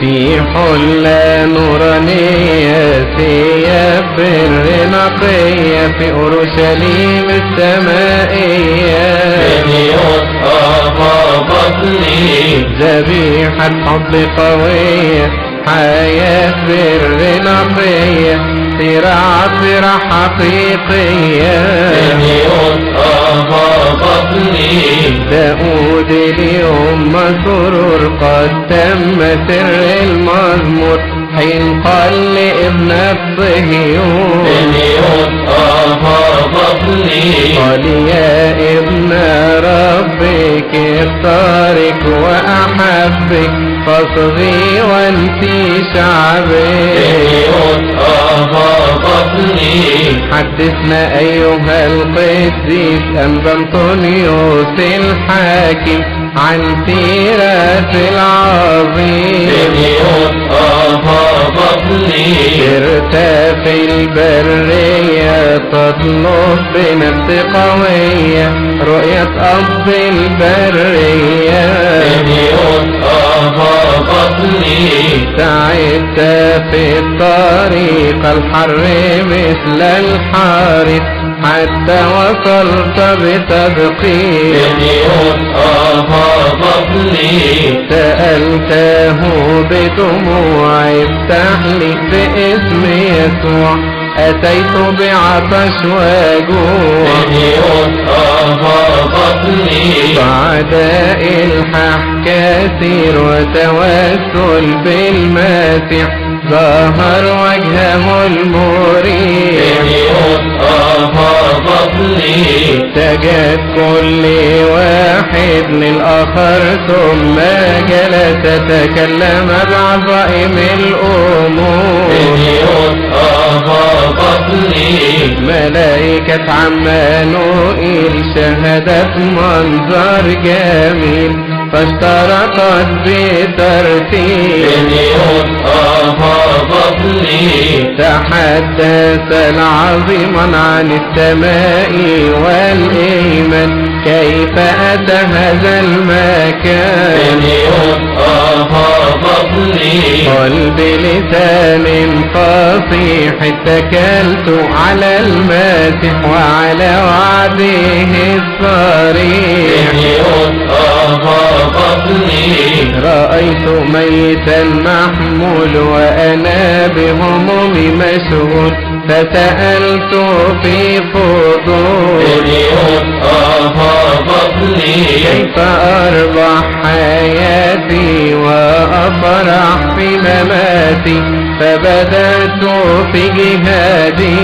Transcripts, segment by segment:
في حلة نورانية ثياب بر نقية في أورشليم السمائية ذبيحة حب قوية حياة بر نقية صراع حقيقية داود اليوم مسرور قد تم سر المزمور حين قال لابن الصهيون قال يا ابن ربك اختارك وأحبك فاصغي وانتي شعبك حدثنا أيها القديس أنبا أنطونيوس الحاكم عن سيرة العظيم سرت في البرية تطلب بنفس قوية رؤية أب البرية سعدت في الطريق الحر مثل الحارس حتى وصلت بتدقيق سألته بدموع افتح لي باسم يسوع أتيت بعطش وجوع بعد إلحاح كثير وتوسل بالمسيح ظهر وجهه المريح سجد كل واحد للآخر ثم جلس تكلم بعظائم الأمور ملائكة عمانوئيل شهدت منظر جميل فاشتركت بترتيب تحدث العظيم عن السماء والإيمان كيف أتى هذا المكان قل بلسان فصيح اتكلت على المسيح وعلى وعده الصريح رأيت ميتا محمول وأنا بهمومي مشغول فسألت في فضول كيف أربح حياتي وأفرح في مماتي فبدأت في جهادي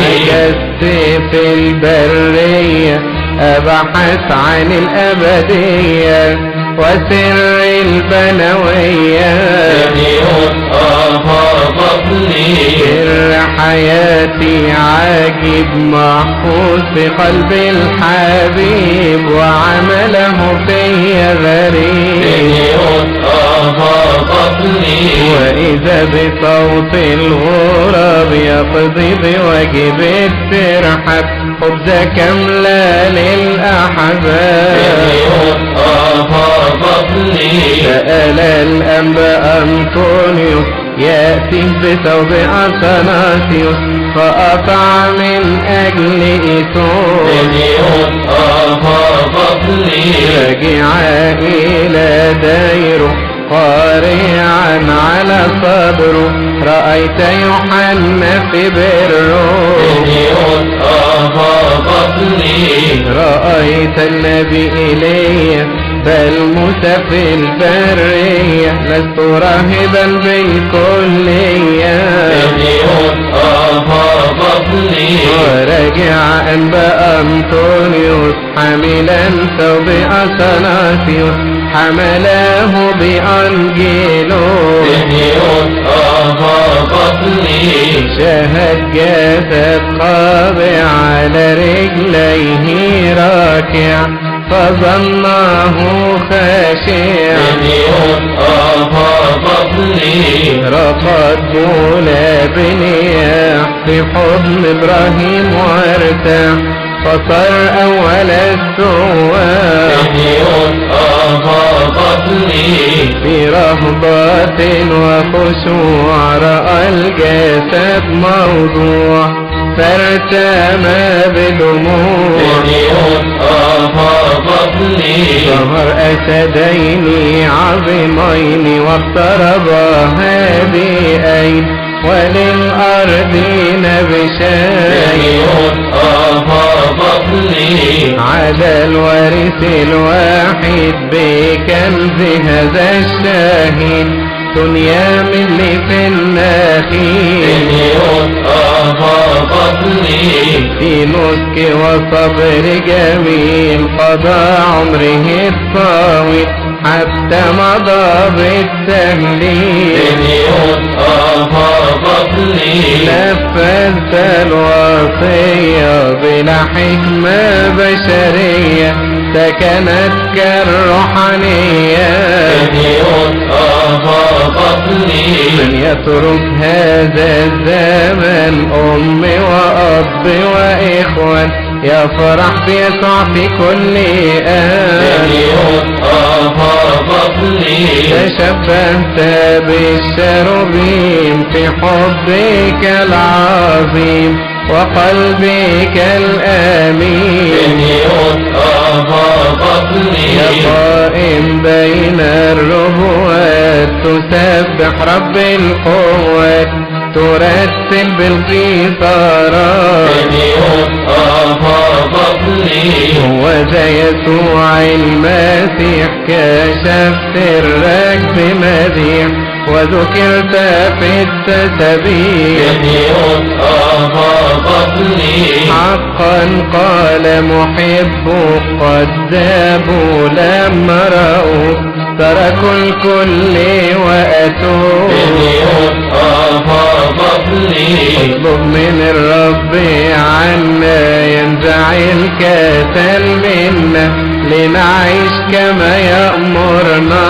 مكثت في البرية أبحث عن الأبدية وسر البنوية سر حياتي عاجب محفوظ في قلب الحبيب وعمله في غريب وإذا بصوت الغراب يقضي بواجب الترحاب خبز كاملة للأحباب سأل الأنبا أنطونيوس يأتي بثوب أثناسيوس فأطع من أجل إيثوس رجع إلى ديره قارعا على صدره رأيت يوحنا في بره رأيت النبي إيليا بل موسى في البرية لست راهبا بالكلية ورجع أنبا أنطونيوس حاملا ثوب أثناسيوس حمله بأنجيلوس شهد جسد خاضع على رجليه راكع فظنه خاشع رقد بولا بنياح في حضن إبراهيم وارتاح فصار أول الثواب في رهبة وخشوع رأى الجسد موضوع فارتمى بدموع ظهر أسدين عظيمين واقتربا هادئين وللأرضين بشيء على الوارث الواحد بكنز هذا الشاهد دنيا من في النخيل في نسك وصبر جميل قضى عمره الطويل حتى مضى بالتهليل نفذت الوصية بلا حكمة بشرية سكنت كالروحانية من يترك هذا الزمن أم وأب وإخوان يفرح بيسوع في كل آن تشبهت بالشروبيم في حبك العظيم وقلبك الآمين يا قائم بين الربوات تسبح رب القوات ترتل بالقيثارات هو ذا يسوع المسيح كشفت سرك بمديح وذكرت في التسبيح حقا قال محبك قد ذابوا لما رأوا تركوا الكل وأتوا اطلب من الرب عنا ينزع الكسل منا لنعيش كما يأمرنا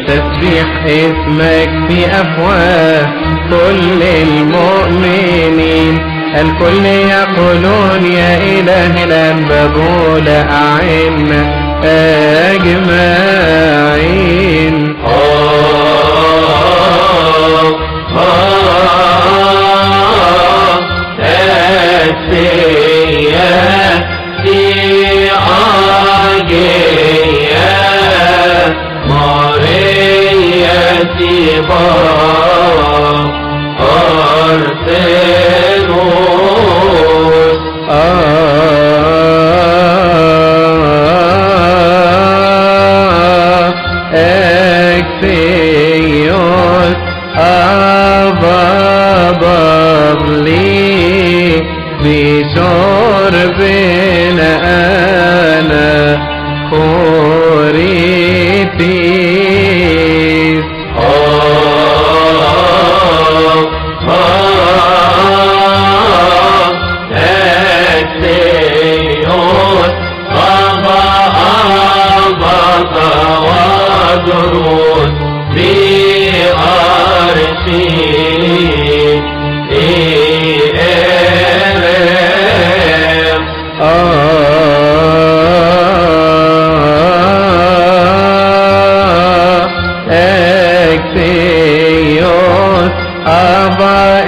تسبيح اسمك في أفواه كل المؤمنين الكل يقولون يا إله الأنبابول أعنا أجمعين أكسيوس أبابلي بشربنا أنا خوريتيس أكسيوس أبابلي أكسيوس أبا